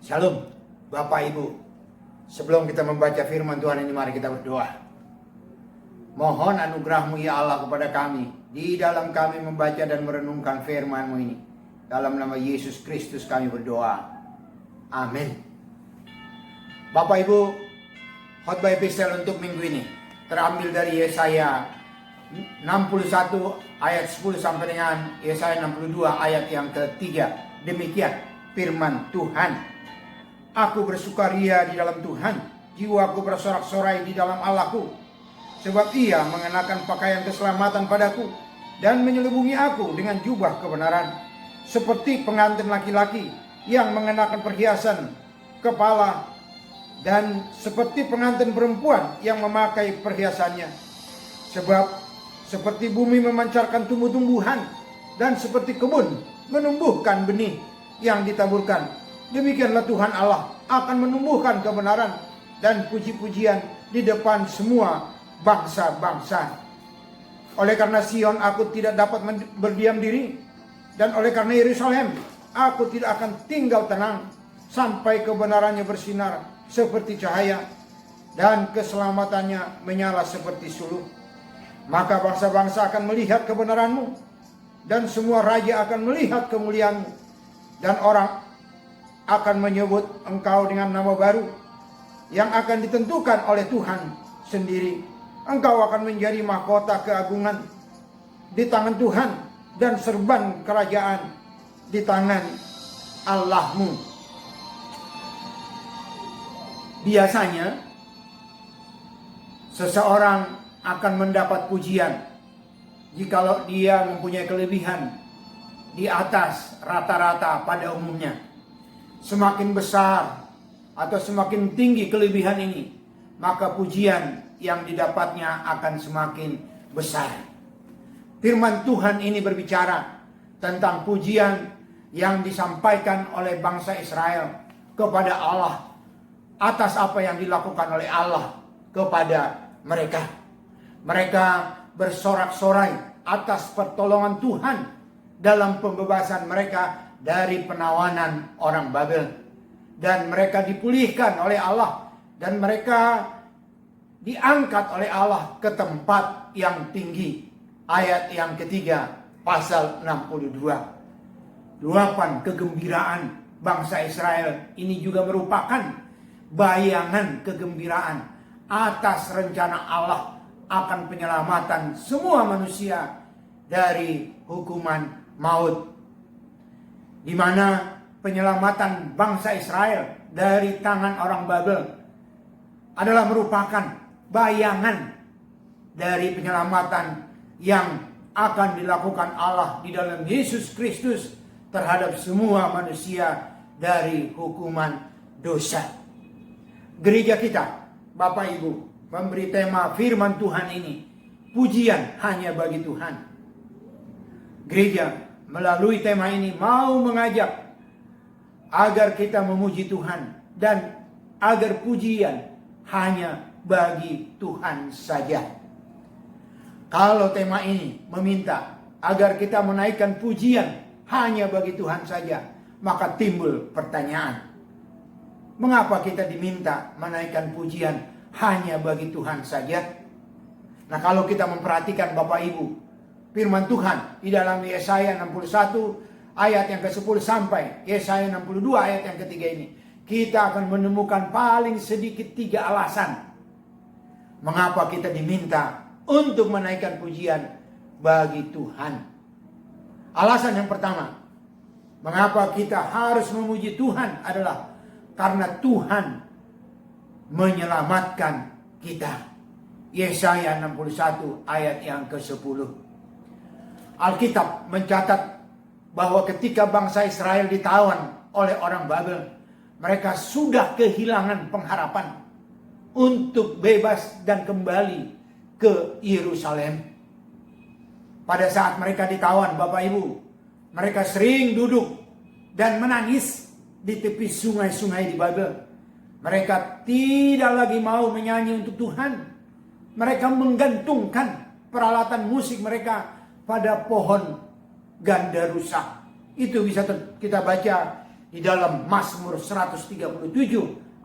Shalom, Bapak Ibu. Sebelum kita membaca firman Tuhan ini, mari kita berdoa. Mohon anugerah-Mu ya Allah kepada kami, di dalam kami membaca dan merenungkan firman-Mu ini. Dalam nama Yesus Kristus kami berdoa. Amin. Bapak Ibu, khotbah epistel untuk minggu ini terambil dari Yesaya 61 ayat 10 sampai dengan Yesaya 62 ayat yang ketiga. Demikian firman Tuhan. Aku bersukaria di dalam Tuhan, jiwaku bersorak-sorai di dalam Allahku. Sebab Ia mengenakan pakaian keselamatan padaku dan menyelubungi aku dengan jubah kebenaran, seperti pengantin laki-laki yang mengenakan perhiasan kepala, dan seperti pengantin perempuan yang memakai perhiasannya. Sebab seperti bumi memancarkan tumbuh-tumbuhan, dan seperti kebun menumbuhkan benih yang ditaburkan, demikianlah Tuhan Allah akan menumbuhkan kebenaran dan puji-pujian di depan semua bangsa-bangsa. Oleh karena Sion aku tidak dapat berdiam diri, dan oleh karena Yerusalem aku tidak akan tinggal tenang sampai kebenarannya bersinar seperti cahaya dan keselamatannya menyala seperti suluh. Maka bangsa-bangsa akan melihat kebenaran-Mu, dan semua raja akan melihat kemuliaan-Mu, dan orang akan menyebut Engkau dengan nama baru yang akan ditentukan oleh Tuhan sendiri. Engkau akan menjadi mahkota keagungan di tangan Tuhan, dan serban kerajaan di tangan Allah-Mu. Biasanya seseorang akan mendapat pujian jikalau dia mempunyai kelebihan di atas rata-rata pada umumnya. Semakin besar atau semakin tinggi kelebihan ini, maka pujian yang didapatnya akan semakin besar. Firman Tuhan ini berbicara tentang pujian yang disampaikan oleh bangsa Israel kepada Allah atas apa yang dilakukan oleh Allah kepada mereka. Mereka bersorak-sorai atas pertolongan Tuhan dalam pembebasan mereka dari penawanan orang Babel, dan mereka dipulihkan oleh Allah, dan mereka diangkat oleh Allah ke tempat yang tinggi. Ayat yang ketiga pasal 62. Luapan kegembiraan bangsa Israel ini juga merupakan bayangan kegembiraan atas rencana Allah akan penyelamatan semua manusia dari hukuman maut, di mana penyelamatan bangsa Israel dari tangan orang Babel adalah merupakan bayangan dari penyelamatan yang akan dilakukan Allah di dalam Yesus Kristus terhadap semua manusia dari hukuman dosa. Gereja kita, Bapak Ibu, memberi tema firman Tuhan ini, pujian hanya bagi Tuhan. Gereja melalui tema ini mau mengajak agar kita memuji Tuhan, dan agar pujian hanya bagi Tuhan saja. Kalau tema ini meminta agar kita menaikkan pujian hanya bagi Tuhan saja, maka timbul pertanyaan, mengapa kita diminta menaikkan pujian hanya bagi Tuhan saja? Nah, kalau kita memperhatikan Bapak Ibu, firman Tuhan di dalam Yesaya 61 ayat yang ke-10 sampai Yesaya 62 ayat yang ketiga ini, kita akan menemukan paling sedikit 3 alasan mengapa kita diminta untuk menaikkan pujian bagi Tuhan. Alasan yang pertama, mengapa kita harus memuji Tuhan adalah karena Tuhan menyelamatkan kita. Yesaya 61 ayat yang ke-10. Alkitab mencatat bahwa ketika bangsa Israel ditawan oleh orang Babel, mereka sudah kehilangan pengharapan untuk bebas dan kembali ke Yerusalem. Pada saat mereka ditawan, Bapak Ibu, mereka sering duduk dan menangis di tepi sungai-sungai di Babel. Mereka tidak lagi mau menyanyi untuk Tuhan. Mereka menggantungkan peralatan musik mereka pada pohon ganda rusak. Itu bisa kita baca di di dalam Mazmur 137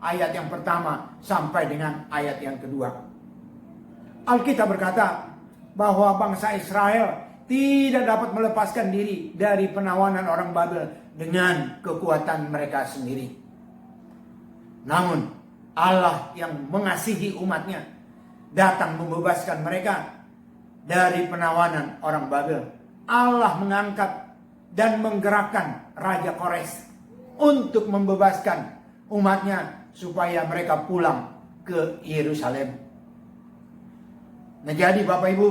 ayat yang pertama sampai dengan ayat yang kedua. Alkitab berkata bahwa bangsa Israel tidak dapat melepaskan diri dari penawanan orang Babel dengan kekuatan mereka sendiri. Namun Allah yang mengasihi umatnya datang membebaskan mereka dari penawanan orang Babel. Allah mengangkat dan menggerakkan Raja Kores untuk membebaskan umatnya supaya mereka pulang ke Yerusalem. Nah, jadi Bapak Ibu,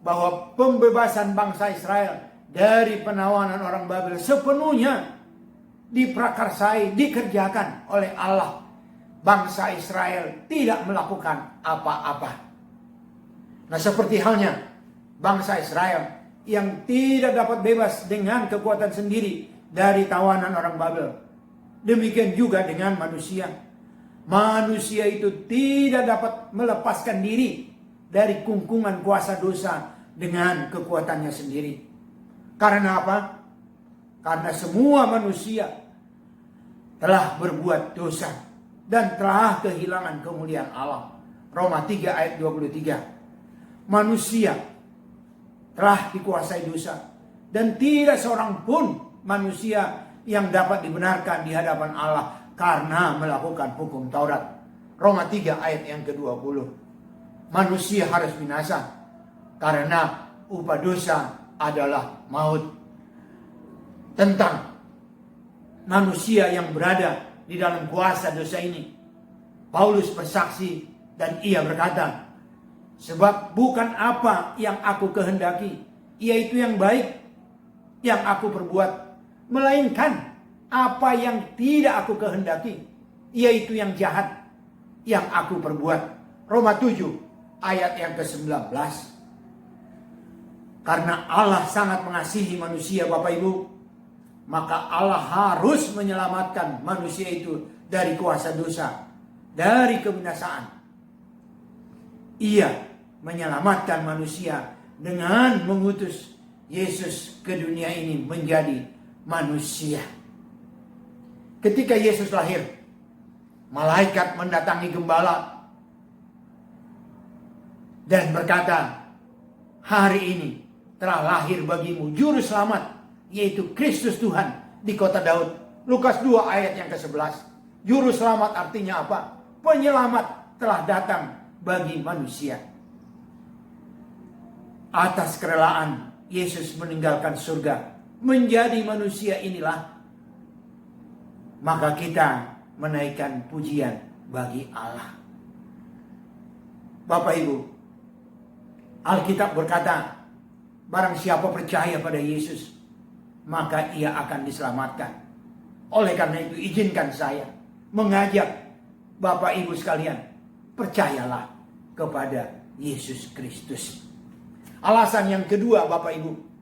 bahwa pembebasan bangsa Israel dari penawanan orang Babel sepenuhnya diprakarsai, dikerjakan oleh Allah. Bangsa Israel tidak melakukan apa-apa. Nah, seperti halnya bangsa Israel yang tidak dapat bebas dengan kekuatan sendiri dari tawanan orang Babel. Demikian juga dengan manusia. Manusia itu tidak dapat melepaskan diri dari kungkungan kuasa dosa dengan kekuatannya sendiri. Karena apa? Karena semua manusia telah berbuat dosa dan telah kehilangan kemuliaan Allah. Roma 3 ayat 23. Manusia telah dikuasai dosa dan tidak seorang pun manusia yang dapat dibenarkan di hadapan Allah karena melakukan hukum Taurat. Roma 3 ayat yang ke-20. Manusia harus binasa karena upah dosa adalah maut. Tentang manusia yang berada di dalam kuasa dosa ini, Paulus bersaksi dan ia berkata, sebab bukan apa yang aku kehendaki, yaitu yang baik yang aku perbuat, melainkan apa yang tidak aku kehendaki, yaitu yang jahat yang aku perbuat. Roma 7 ayat yang ke-19. Karena Allah sangat mengasihi manusia Bapak Ibu, maka Allah harus menyelamatkan manusia itu dari kuasa dosa, dari kebinasaan. Ia menyelamatkan manusia dengan mengutus Yesus ke dunia ini menjadi manusia. Ketika Yesus lahir, malaikat mendatangi gembala dan berkata, hari ini telah lahir bagimu juru selamat, yaitu Kristus Tuhan di kota Daud. Lukas 2 ayat yang ke-11. Juru selamat artinya apa? Penyelamat telah datang bagi manusia. Atas kerelaan Yesus meninggalkan surga menjadi manusia inilah, maka kita menaikkan pujian bagi Allah. Bapak Ibu, Alkitab berkata, barang siapa percaya pada Yesus, maka ia akan diselamatkan. Oleh karena itu, izinkan saya mengajak Bapak Ibu sekalian, percayalah kepada Yesus Kristus. Alasan yang kedua Bapak Ibu,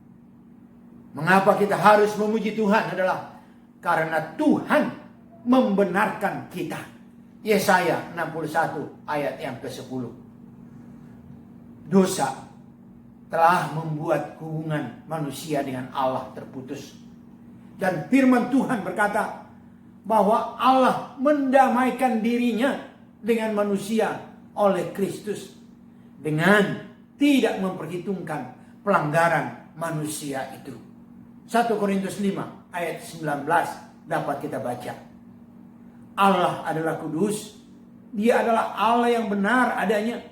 mengapa kita harus memuji Tuhan adalah karena Tuhan membenarkan kita. Yesaya 61 ayat yang ke-10. Dosa telah membuat hubungan manusia dengan Allah terputus. Dan firman Tuhan berkata bahwa Allah mendamaikan dirinya dengan manusia oleh Kristus dengan tidak memperhitungkan pelanggaran manusia itu. 1 Korintus 5 ayat 19 dapat kita baca. Allah adalah kudus, Dia adalah Allah yang benar adanya,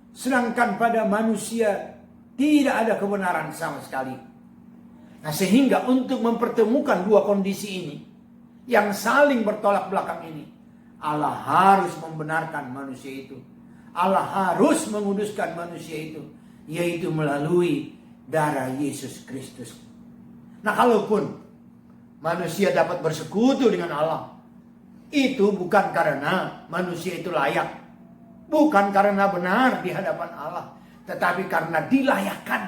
sedangkan pada manusia tidak ada kebenaran sama sekali. Nah, sehingga untuk mempertemukan dua kondisi ini yang saling bertolak belakang ini, Allah harus membenarkan manusia itu. Allah harus menguduskan manusia itu, yaitu melalui darah Yesus Kristus. Nah, kalaupun manusia dapat bersekutu dengan Allah, itu bukan karena manusia itu layak, bukan karena benar di hadapan Allah, tetapi karena dilayakkan,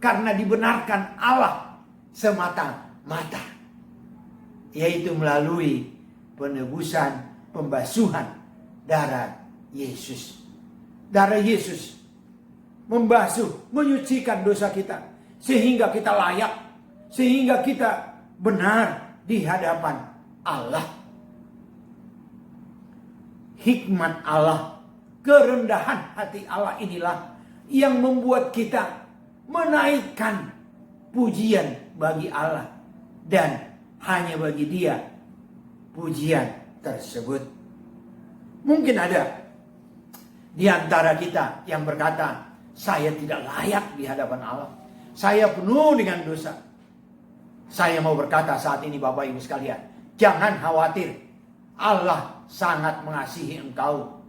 karena dibenarkan Allah semata-mata, yaitu melalui penebusan, pembasuhan darah Yesus. Darah Yesus membasuh, menyucikan dosa kita, sehingga kita layak, sehingga kita benar di hadapan Allah. Hikmat Allah, kerendahan hati Allah inilah yang membuat kita menaikkan pujian bagi Allah. Dan hanya bagi Dia pujian tersebut. Mungkin ada di antara kita yang berkata, saya tidak layak di hadapan Allah. Saya penuh dengan dosa. Saya mau berkata saat ini Bapak Ibu sekalian, jangan khawatir. Allah sangat mengasihi engkau.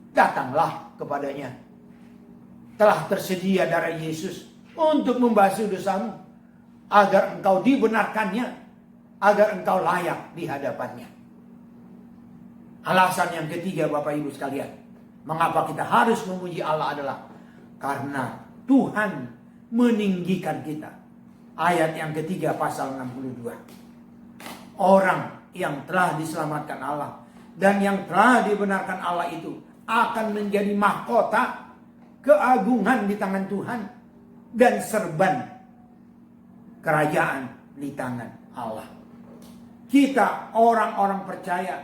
Datanglah kepadanya. Telah tersedia darah Yesus untuk membasuh dosamu, agar engkau dibenarkannya, agar engkau layak di hadapannya. Alasan yang ketiga Bapak Ibu sekalian, mengapa kita harus memuji Allah adalah karena Tuhan meninggikan kita. Ayat yang ketiga pasal 62. Orang yang telah diselamatkan Allah dan yang telah dibenarkan Allah itu akan menjadi mahkota keagungan di tangan Tuhan dan serban kerajaan di tangan Allah. Kita orang-orang percaya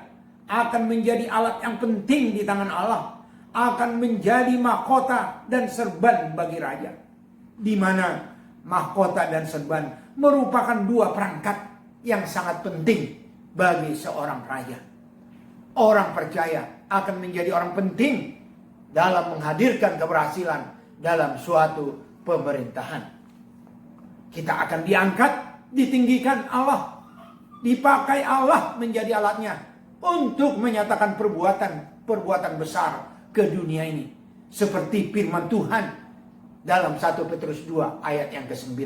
akan menjadi alat yang penting di tangan Allah, akan menjadi mahkota dan serban bagi raja, di mana mahkota dan serban merupakan dua perangkat yang sangat penting bagi seorang raja. Orang percaya akan menjadi orang penting dalam menghadirkan keberhasilan dalam suatu pemerintahan. Kita akan diangkat, ditinggikan Allah, dipakai Allah menjadi alatnya untuk menyatakan perbuatan besar ke dunia ini. Seperti firman Tuhan dalam 1 Petrus 2 ayat yang ke-9.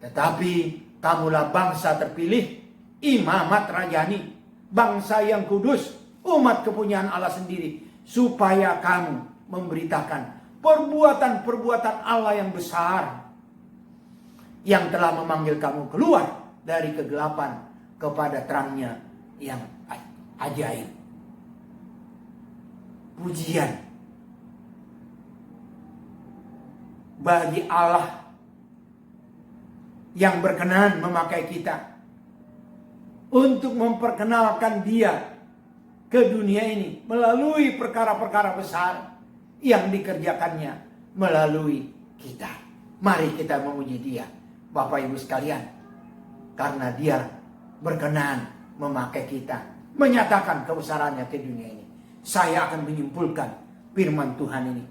Tetapi kamulah bangsa terpilih, imamat rajani, bangsa yang kudus, umat kepunyaan Allah sendiri, supaya kamu memberitakan perbuatan-perbuatan Allah yang besar, yang telah memanggil kamu keluar dari kegelapan kepada terangnya yang ajaib. Pujian bagi Allah yang berkenan memakai kita untuk memperkenalkan Dia ke dunia ini melalui perkara-perkara besar yang dikerjakannya melalui kita. Mari kita memuji Dia, Bapak Ibu sekalian, karena Dia berkenan memakai kita, menyatakan kebesarannya ke dunia ini. Saya akan menyimpulkan firman Tuhan ini,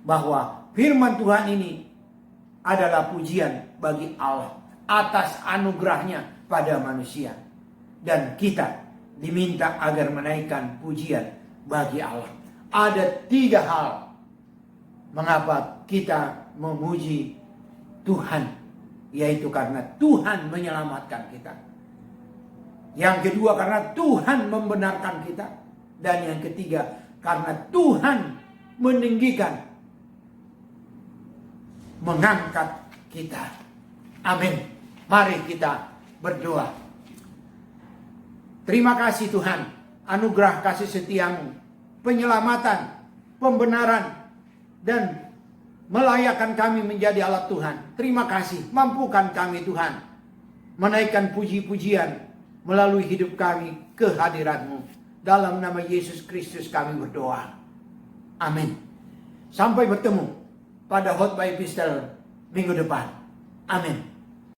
bahwa firman Tuhan ini adalah pujian bagi Allah atas anugerahnya pada manusia. Dan kita diminta agar menaikkan pujian bagi Allah. Ada 3 hal mengapa kita memuji Tuhan, yaitu karena Tuhan menyelamatkan kita. Yang kedua, karena Tuhan membenarkan kita. Dan yang ketiga, karena Tuhan meninggikan, mengangkat kita. Amin. Mari kita berdoa. Terima kasih Tuhan, anugerah kasih setiamu, penyelamatan, pembenaran, dan melayakkan kami menjadi alat Tuhan. Terima kasih, mampukan kami Tuhan menaikkan puji-pujian melalui hidup kami ke hadirat-Mu. Dalam nama Yesus Kristus kami berdoa. Amin. Sampai bertemu pada khotbah epistel minggu depan. Amin.